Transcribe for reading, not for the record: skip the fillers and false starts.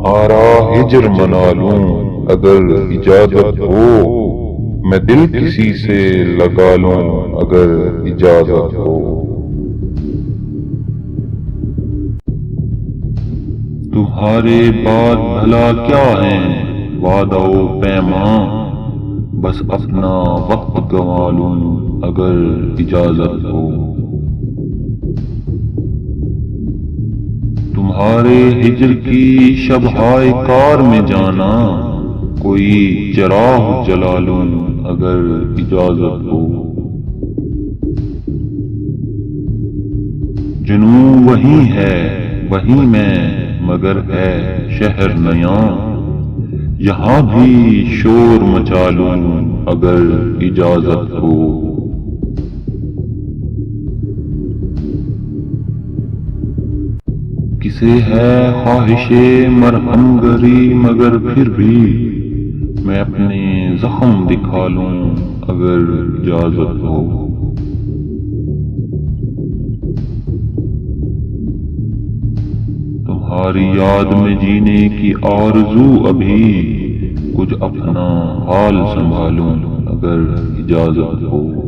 تمہارا ہجر منا لوں اگر اجازت ہو، میں دل کسی سے لگا لوں اگر اجازت ہو۔ تمہارے بعد بھلا کیا ہیں وعدہ و پیماں، بس اپنا وقت گنوا لوں اگر اجازت ہو۔ تمہارے ہجر کی شبہائے کار میں جانا، کوئی چراغ جلا لوں اگر اجازت ہو۔ جنوں وہی ہے وہی میں، مگر ہے شہر نیاں، یہاں بھی شور مچا لوں اگر اجازت ہو۔ کسے ہے خواہش مرہم گری، مگر پھر بھی میں اپنے زخم دکھا لوں اگر اجازت ہو۔ تمہاری یاد میں جینے کی آرزو ابھی، کچھ اپنا حال سنبھالوں اگر اجازت ہو۔